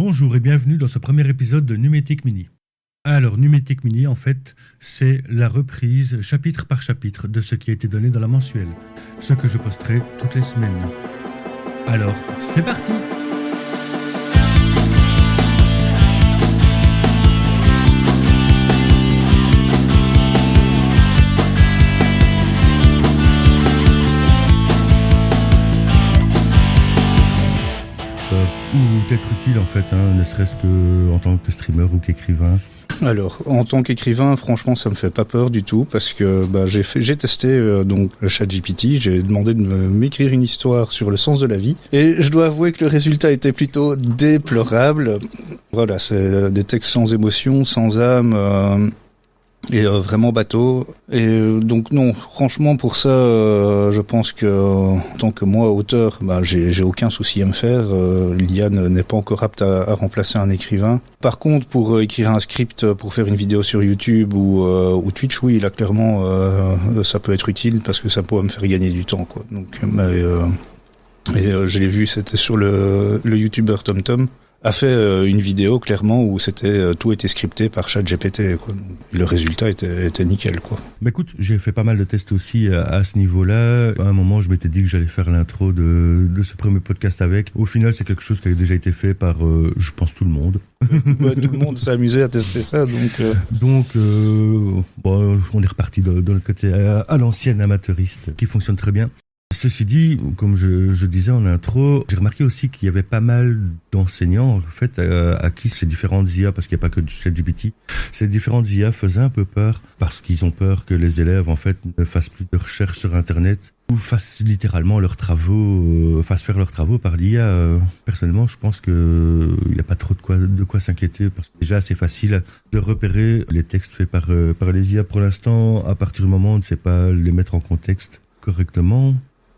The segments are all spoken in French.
Bonjour et bienvenue dans ce premier épisode de Numétique Mini. Alors, Numétique Mini, en fait, c'est la reprise chapitre par chapitre de ce qui a été donné dans la mensuelle, ce que je posterai toutes les semaines. Alors, c'est parti! Ou être utile en fait, ne serait-ce que en tant que streamer ou qu'écrivain. Alors, en tant qu'écrivain, franchement, ça me fait pas peur du tout parce que j'ai testé donc le ChatGPT, j'ai demandé de m'écrire une histoire sur le sens de la vie et je dois avouer que le résultat était plutôt déplorable. Voilà, c'est des textes sans émotion, sans âme. Et vraiment bateau. Et donc non, franchement pour ça, je pense que en tant que moi auteur, j'ai aucun souci à me faire. L'IA n'est pas encore apte à remplacer un écrivain. Par contre, pour écrire un script, pour faire une vidéo sur YouTube ou Twitch, oui, là clairement, ça peut être utile parce que ça pourrait me faire gagner du temps, quoi. Donc, je l'ai vu, c'était sur le YouTuber TomTom. A fait une vidéo clairement où tout était scripté par ChatGPT, quoi. Et le résultat était nickel, quoi. Mais écoute, j'ai fait pas mal de tests aussi à ce niveau-là. À un moment, je m'étais dit que j'allais faire l'intro de ce premier podcast avec. Au final, c'est quelque chose qui a déjà été fait par, je pense, tout le monde. Ouais, tout le monde s'est amusé à tester ça, donc. On est reparti de notre côté à l'ancienne amateuriste, qui fonctionne très bien. Ceci dit, comme je disais en intro, j'ai remarqué aussi qu'il y avait pas mal d'enseignants en fait à qui ces différentes IA, parce qu'il n'y a pas que ChatGPT, ces différentes IA faisaient un peu peur parce qu'ils ont peur que les élèves en fait ne fassent plus de recherches sur Internet ou fassent littéralement fassent faire leurs travaux par l'IA. Personnellement, je pense que il n'y a pas trop de quoi s'inquiéter parce que déjà c'est facile de repérer les textes faits par les IA pour l'instant. À partir du moment où on ne sait pas les mettre en contexte correctement,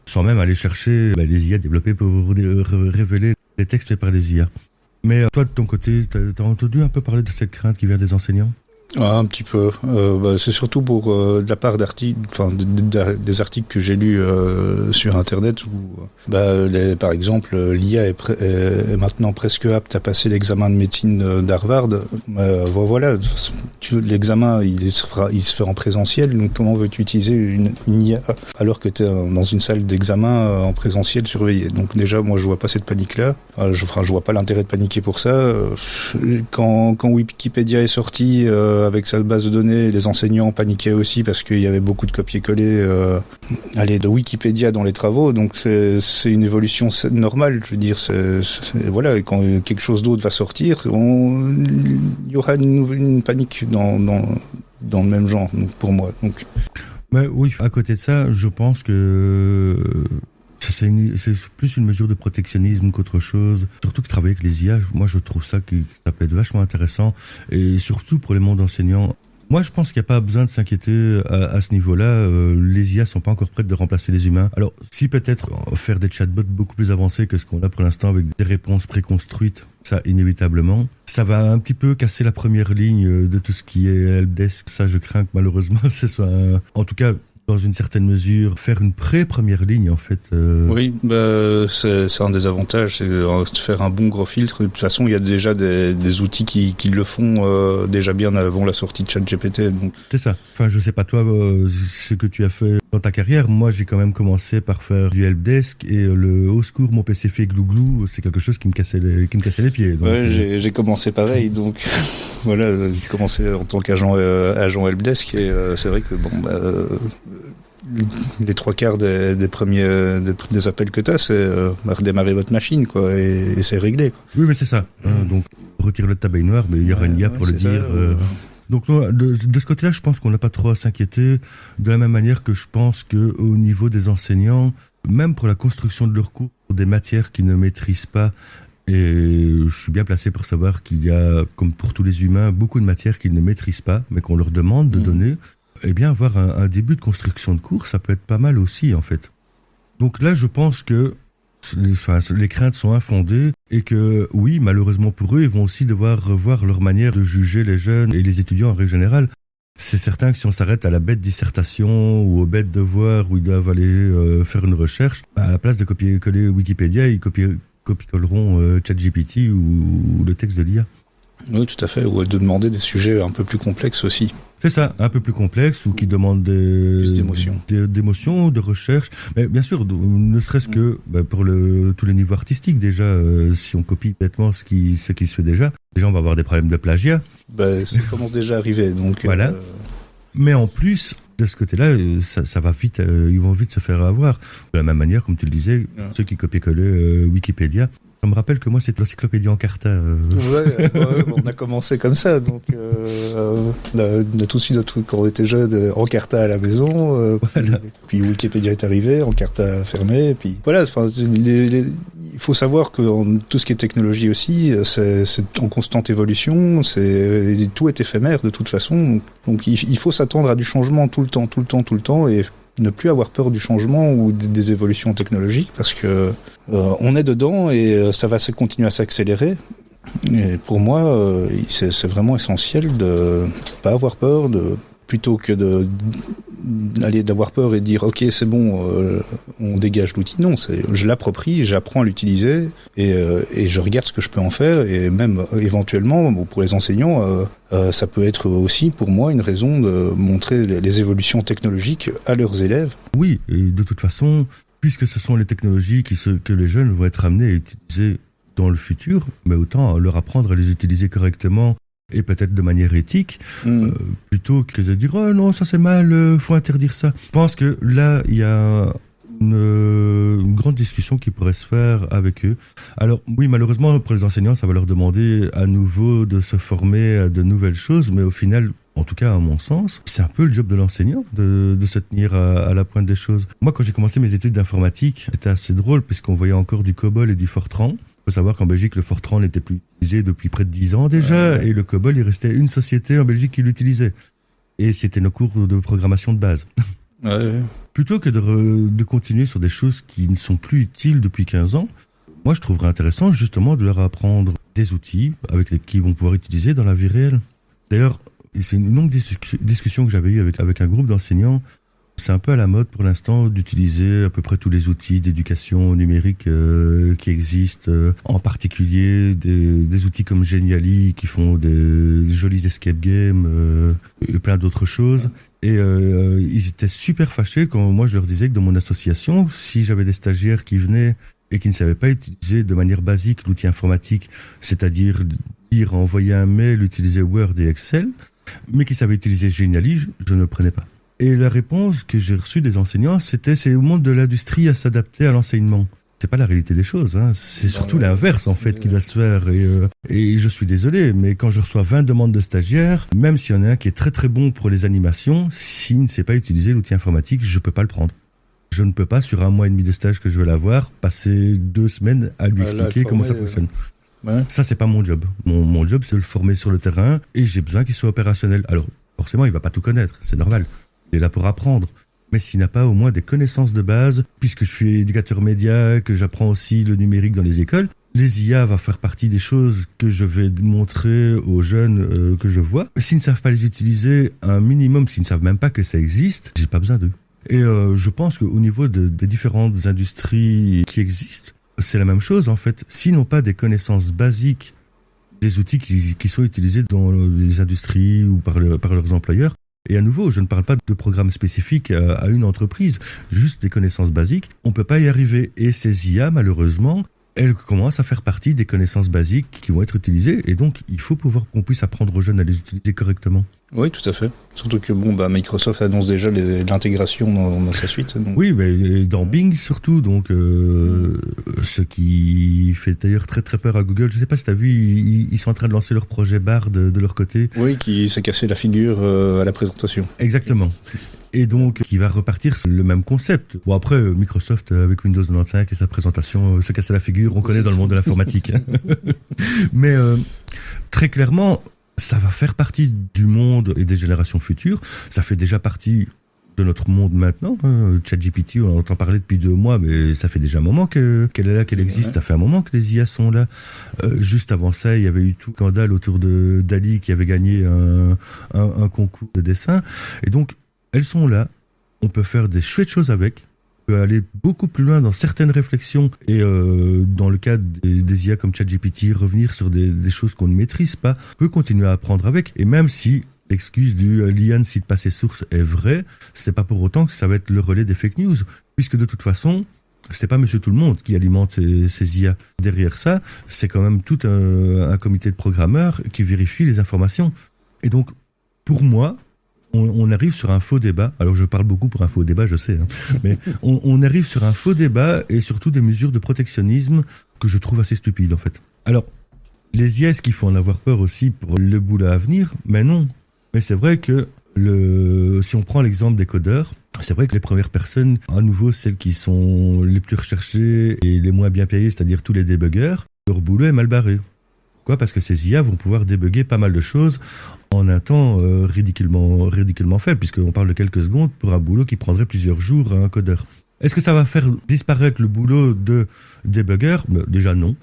sans même aller chercher les IA développées pour révéler les textes faits par les IA. Mais toi, de ton côté, t'as entendu un peu parler de cette crainte qui vient des enseignants ? Ah, un petit peu. C'est surtout pour de la part d'articles, des articles que j'ai lus sur Internet où, par exemple, l'IA est maintenant presque apte à passer l'examen de médecine d'Harvard. Voilà, l'examen il se fait en présentiel. Donc comment veux-tu utiliser une IA alors que tu es dans une salle d'examen en présentiel surveillée? Donc déjà, moi, je vois pas cette panique-là. Je vois pas l'intérêt de paniquer pour ça. Quand Wikipédia est sorti avec sa base de données, les enseignants paniquaient aussi parce qu'il y avait beaucoup de copier-coller de Wikipédia dans les travaux, donc c'est une évolution normale, je veux dire, voilà, quand quelque chose d'autre va sortir, il y aura une panique dans le même genre, donc, pour moi. Donc. Mais oui, à côté de ça, je pense que c'est plus une mesure de protectionnisme qu'autre chose. Surtout que travailler avec les IA, moi je trouve ça peut être vachement intéressant. Et surtout pour les mondes enseignants. Moi je pense qu'il n'y a pas besoin de s'inquiéter à ce niveau-là. Les IA sont pas encore prêtes de remplacer les humains. Alors si peut-être faire des chatbots beaucoup plus avancés que ce qu'on a pour l'instant avec des réponses préconstruites, ça inévitablement. Ça va un petit peu casser la première ligne de tout ce qui est helpdesk. Ça je crains que malheureusement ce soit en tout cas dans une certaine mesure, faire une première ligne, en fait. Oui, c'est un des avantages, c'est de faire un bon gros filtre. De toute façon, il y a déjà des outils qui le font déjà bien avant la sortie de ChatGPT. Donc. C'est ça. Enfin, je sais pas toi, ce que tu as fait dans ta carrière. Moi, j'ai quand même commencé par faire du helpdesk et le au secours, mon PC fait glouglou, c'est quelque chose qui me cassait les pieds. Donc, j'ai commencé pareil, donc voilà, j'ai commencé en tant qu'agent helpdesk et c'est vrai que les trois quarts des premiers des appels que t'as, c'est redémarrer votre machine, quoi, et c'est réglé, quoi. Oui, mais c'est ça. Donc retire le tabac noir, mais il y aura une IA pour le dire. Donc de ce côté-là, je pense qu'on n'a pas trop à s'inquiéter. De la même manière que je pense que au niveau des enseignants, même pour la construction de leurs cours, pour des matières qu'ils ne maîtrisent pas, et je suis bien placé pour savoir qu'il y a, comme pour tous les humains, beaucoup de matières qu'ils ne maîtrisent pas, mais qu'on leur demande de donner. Eh bien, avoir un début de construction de cours, ça peut être pas mal aussi, en fait. Donc là, je pense que les craintes sont infondées et que, oui, malheureusement pour eux, ils vont aussi devoir revoir leur manière de juger les jeunes et les étudiants en règle générale. C'est certain que si on s'arrête à la bête dissertation ou au bête devoir où ils doivent aller faire une recherche, à la place de copier-coller Wikipédia, ils copient copie-colleront ChatGPT ou le texte de l'IA. Oui, tout à fait. Ou de demander des sujets un peu plus complexes aussi. C'est ça, un peu plus complexe ou qui demande plus d'émotions, de recherche. Mais bien sûr, ne serait-ce que pour tous les niveaux artistiques déjà, si on copie bêtement ce qui se fait déjà on va avoir des problèmes de plagiat. Ça commence déjà à arriver. Donc, voilà. Mais en plus, de ce côté-là, ça va vite, ils vont vite se faire avoir. De la même manière, comme tu le disais, ceux qui copiaient-collaient Wikipédia. Ça me rappelle que moi, c'est l'encyclopédie Encarta. On a commencé comme ça. Donc, on a tous eu notre truc quand on était jeunes, Encarta à la maison. Voilà. Puis Wikipédia est arrivé, Encarta fermé. Et puis voilà. Il faut savoir que tout ce qui est technologie aussi, c'est en constante évolution. Tout est éphémère de toute façon. Donc, il faut s'attendre à du changement tout le temps. Et ne plus avoir peur du changement ou des évolutions technologiques parce que on est dedans et ça va continuer à s'accélérer. Et pour moi, c'est vraiment essentiel de pas avoir peur, plutôt que d'avoir peur et de dire ok c'est bon, on dégage l'outil. Non, je l'approprie, j'apprends à l'utiliser et je regarde ce que je peux en faire et même éventuellement pour les enseignants ça peut être aussi pour moi une raison de montrer les évolutions technologiques à leurs élèves. Oui, et de toute façon, puisque ce sont les technologies que les jeunes vont être amenés à utiliser dans le futur, mais autant leur apprendre à les utiliser correctement et peut-être de manière éthique, plutôt que de dire « Oh non, ça c'est mal, faut interdire ça ». Je pense que là, il y a une grande discussion qui pourrait se faire avec eux. Alors oui, malheureusement, pour les enseignants, ça va leur demander à nouveau de se former à de nouvelles choses, mais au final, en tout cas à mon sens, c'est un peu le job de l'enseignant de se tenir à la pointe des choses. Moi, quand j'ai commencé mes études d'informatique, c'était assez drôle puisqu'on voyait encore du COBOL et du Fortran. Il faut savoir qu'en Belgique, le Fortran n'était plus utilisé depuis près de 10 ans déjà, et le COBOL, il restait une société en Belgique qui l'utilisait. Et c'était nos cours de programmation de base. Plutôt que de continuer sur des choses qui ne sont plus utiles depuis 15 ans, moi je trouverais intéressant justement de leur apprendre des outils qu'ils vont pouvoir utiliser dans la vie réelle. D'ailleurs, c'est une longue discussion que j'avais eue avec un groupe d'enseignants. C'est un peu à la mode pour l'instant d'utiliser à peu près tous les outils d'éducation numérique qui existent, en particulier des outils comme Geniali qui font des jolis escape games et plein d'autres choses. Et ils étaient super fâchés quand moi je leur disais que dans mon association, si j'avais des stagiaires qui venaient et qui ne savaient pas utiliser de manière basique l'outil informatique, c'est-à-dire envoyer un mail, utiliser Word et Excel, mais qui savaient utiliser Geniali, je ne le prenais pas. Et la réponse que j'ai reçue des enseignants, c'est au monde de l'industrie à s'adapter à l'enseignement. C'est pas la réalité des choses, hein. C'est surtout l'inverse en fait qui doit se faire. Et je suis désolé, mais quand je reçois 20 demandes de stagiaires, même s'il y en a un qui est très très bon pour les animations, s'il ne sait pas utiliser l'outil informatique, je peux pas le prendre. Je ne peux pas, sur 1 mois et demi de stage que je vais l'avoir, passer 2 semaines à lui expliquer comment ça fonctionne. Ça, c'est pas mon job. Mon job, c'est de le former sur le terrain et j'ai besoin qu'il soit opérationnel. Alors, forcément, il va pas tout connaître, c'est normal. Il est là pour apprendre. Mais s'il n'a pas au moins des connaissances de base, puisque je suis éducateur média, que j'apprends aussi le numérique dans les écoles, les IA va faire partie des choses que je vais montrer aux jeunes que je vois. S'ils ne savent pas les utiliser, un minimum, s'ils ne savent même pas que ça existe, j'ai pas besoin d'eux. Et je pense qu'au niveau des différentes industries qui existent, c'est la même chose en fait. S'ils n'ont pas des connaissances basiques des outils qui sont utilisés dans les industries ou par leurs employeurs, et à nouveau, je ne parle pas de programme spécifique à une entreprise, juste des connaissances basiques, on peut pas y arriver. Et ces IA, malheureusement, elles commencent à faire partie des connaissances basiques qui vont être utilisées, et donc il faut pouvoir qu'on puisse apprendre aux jeunes à les utiliser correctement. Oui, tout à fait. Surtout que Microsoft annonce déjà l'intégration dans sa suite. Donc. Oui, mais dans Bing surtout, donc ce qui fait d'ailleurs très très peur à Google. Je ne sais pas si tu as vu, ils sont en train de lancer leur projet Bard de leur côté. Oui, qui s'est cassé la figure à la présentation. Exactement. Et donc, qui va repartir sur le même concept. Bon, après, Microsoft, avec Windows 95 et sa présentation, se casser la figure, on connaît dans le monde de l'informatique. Mais très clairement, ça va faire partie du monde et des générations futures. Ça fait déjà partie de notre monde maintenant. ChatGPT, on en entend parler depuis 2 mois, mais ça fait déjà un moment qu'elle est là, qu'elle existe. Ouais. Ça fait un moment que les IA sont là. Juste avant ça, il y avait eu tout scandale autour de Dali qui avait gagné un concours de dessin. Et donc, elles sont là. On peut faire des chouettes choses avec. peut aller beaucoup plus loin dans certaines réflexions et dans le cas des IA comme ChatGPT, revenir sur des choses qu'on ne maîtrise pas, peut continuer à apprendre avec. Et même si l'excuse du l'IA ne cite pas ses sources est vraie, c'est pas pour autant que ça va être le relais des fake news, puisque de toute façon, c'est pas Monsieur Tout-le-Monde qui alimente ces IA. Derrière ça, c'est quand même tout un comité de programmeurs qui vérifie les informations. Et donc, pour moi, on arrive sur un faux débat. Alors, je parle beaucoup pour un faux débat, je sais, hein, mais on arrive sur un faux débat et surtout des mesures de protectionnisme que je trouve assez stupides, en fait. Alors, les IA, est-ce qu'il faut en avoir peur aussi pour le boulot à venir? Mais non. Mais c'est vrai que si on prend l'exemple des codeurs, c'est vrai que les premières personnes, à nouveau celles qui sont les plus recherchées et les moins bien payées, c'est-à-dire tous les débuggeurs, leur boulot est mal barré. Pourquoi ? Parce que ces IA vont pouvoir débugger pas mal de choses en un temps ridiculement faible, puisqu'on parle de quelques secondes pour un boulot qui prendrait plusieurs jours à un codeur. Est-ce que ça va faire disparaître le boulot de débuggeurs ? Déjà non,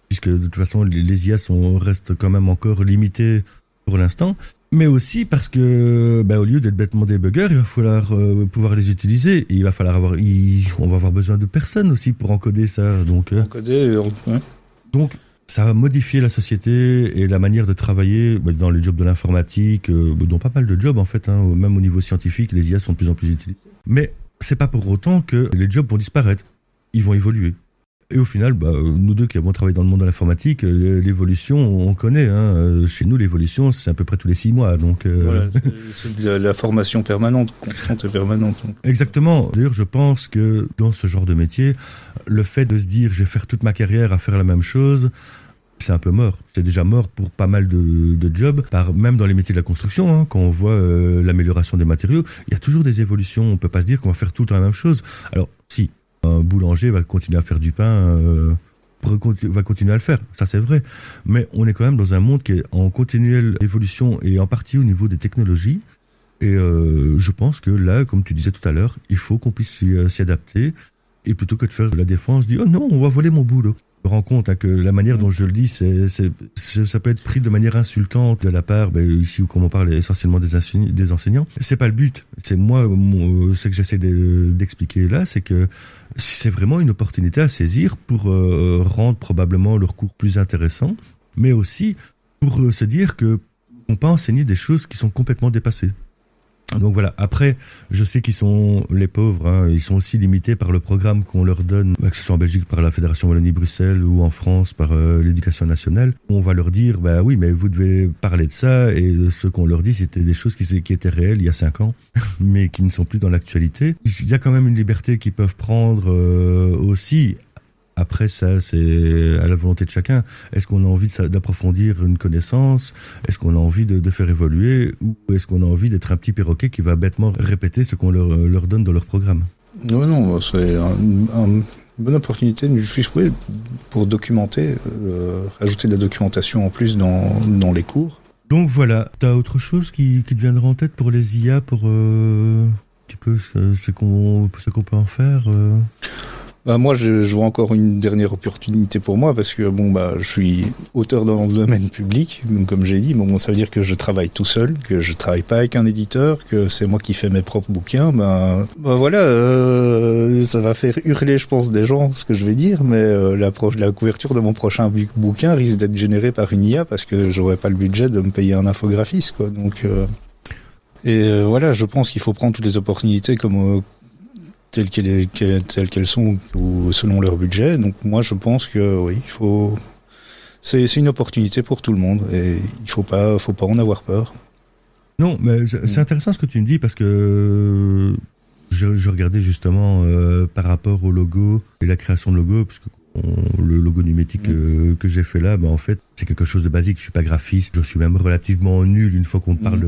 puisque de toute façon les IA restent quand même encore limitées pour l'instant. Mais aussi parce que, au lieu d'être bêtement débuggeurs, il va falloir pouvoir les utiliser. Et on va avoir besoin de personnes aussi pour encoder ça. Donc, ouais. Donc, ça va modifier la société et la manière de travailler dans les jobs de l'informatique, dans pas mal de jobs en fait, hein, même au niveau scientifique, les IA sont de plus en plus utilisées. Mais c'est pas pour autant que les jobs vont disparaître. Ils vont évoluer. Et au final, nous deux qui avons travaillé dans le monde de l'informatique, l'évolution, on connaît. Hein. Chez nous, l'évolution, c'est à peu près tous les 6 mois. Donc, voilà, c'est de la formation permanente, constante et permanente. Exactement. D'ailleurs, je pense que dans ce genre de métier, le fait de se dire je vais faire toute ma carrière à faire la même chose, c'est un peu mort. C'est déjà mort pour pas mal de jobs, même dans les métiers de la construction. Hein, quand on voit l'amélioration des matériaux, il y a toujours des évolutions. On peut pas se dire qu'on va faire tout le temps la même chose. Alors, si un boulanger va continuer à faire du pain, va continuer à le faire, ça c'est vrai. Mais on est quand même dans un monde qui est en continuelle évolution et en partie au niveau des technologies. Et je pense que là, comme tu disais tout à l'heure, il faut qu'on puisse s'y adapter. Et plutôt que de faire la défense, dire « Oh non, on va voler mon boulot ». Je me rends compte que la manière dont je le dis, ça peut être pris de manière insultante de la part, ici où on parle essentiellement des enseignants. C'est pas le but. C'est moi, ce que j'essaie d'expliquer là, c'est que c'est vraiment une opportunité à saisir pour rendre probablement leur cours plus intéressant, mais aussi pour se dire que on peut enseigner des choses qui sont complètement dépassées. Donc voilà, après, je sais qu'ils sont, les pauvres, hein, ils sont aussi limités par le programme qu'on leur donne, que ce soit en Belgique par la Fédération Wallonie-Bruxelles ou en France par l'éducation nationale. On va leur dire, oui, mais vous devez parler de ça, et ce qu'on leur dit, c'était des choses qui étaient réelles il y a 5 ans, mais qui ne sont plus dans l'actualité. Il y a quand même une liberté qu'ils peuvent prendre aussi. Après, ça, c'est à la volonté de chacun. Est-ce qu'on a envie d'approfondir une connaissance ? Est-ce qu'on a envie de faire évoluer ? Ou est-ce qu'on a envie d'être un petit perroquet qui va bêtement répéter ce qu'on leur donne dans leur programme ? Non, c'est une bonne opportunité, je suis souhaité pour documenter, rajouter de la documentation en plus dans les cours. Donc voilà, t'as autre chose qui te viendra en tête pour les IA, pour un petit peu ce qu'on peut en faire moi, je vois encore une dernière opportunité pour moi parce que je suis auteur dans le domaine public, donc, comme j'ai dit, ça veut dire que je travaille tout seul, que je travaille pas avec un éditeur, que c'est moi qui fais mes propres bouquins. Ça va faire hurler, je pense, des gens ce que je vais dire, mais la couverture de mon prochain bouquin risque d'être générée par une IA parce que j'aurais pas le budget de me payer un infographiste, quoi. Donc je pense qu'il faut prendre toutes les opportunités comme telles qu'elles sont ou selon leur budget. Donc moi je pense que oui, c'est une opportunité pour tout le monde et il faut pas en avoir peur. Non, mais c'est intéressant ce que tu me dis parce que je regardais justement par rapport au logo et la création de logo, parce que le logo numérique que j'ai fait là, en fait, c'est quelque chose de basique. Je suis pas graphiste, je suis même relativement nul une fois qu'on parle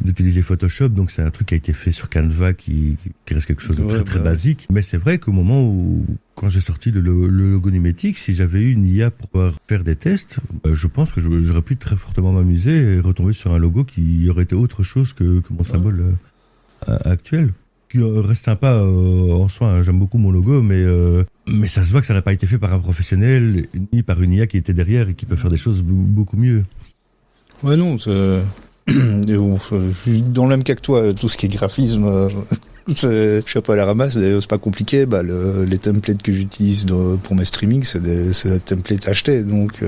d'utiliser Photoshop, donc c'est un truc qui a été fait sur Canva qui reste quelque chose de très basique. Mais c'est vrai qu'au moment où, quand j'ai sorti le logo numérique, si j'avais eu une IA pour pouvoir faire des tests, je pense que j'aurais pu très fortement m'amuser et retomber sur un logo qui aurait été autre chose que mon symbole actuel. Qui reste sympa en soi, hein. J'aime beaucoup mon logo, mais ça se voit que ça n'a pas été fait par un professionnel ni par une IA qui était derrière et qui peut faire des choses beaucoup mieux. Ouais, non, je suis dans le même cas que toi, tout ce qui est graphisme, Je suis un peu à la ramasse, d'ailleurs, c'est pas compliqué. Les templates que j'utilise pour mes streamings, c'est des templates achetés, donc...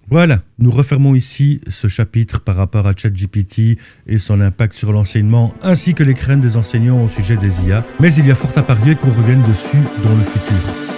Voilà, nous refermons ici ce chapitre par rapport à ChatGPT et son impact sur l'enseignement, ainsi que les craintes des enseignants au sujet des IA. Mais il y a fort à parier qu'on revienne dessus dans le futur.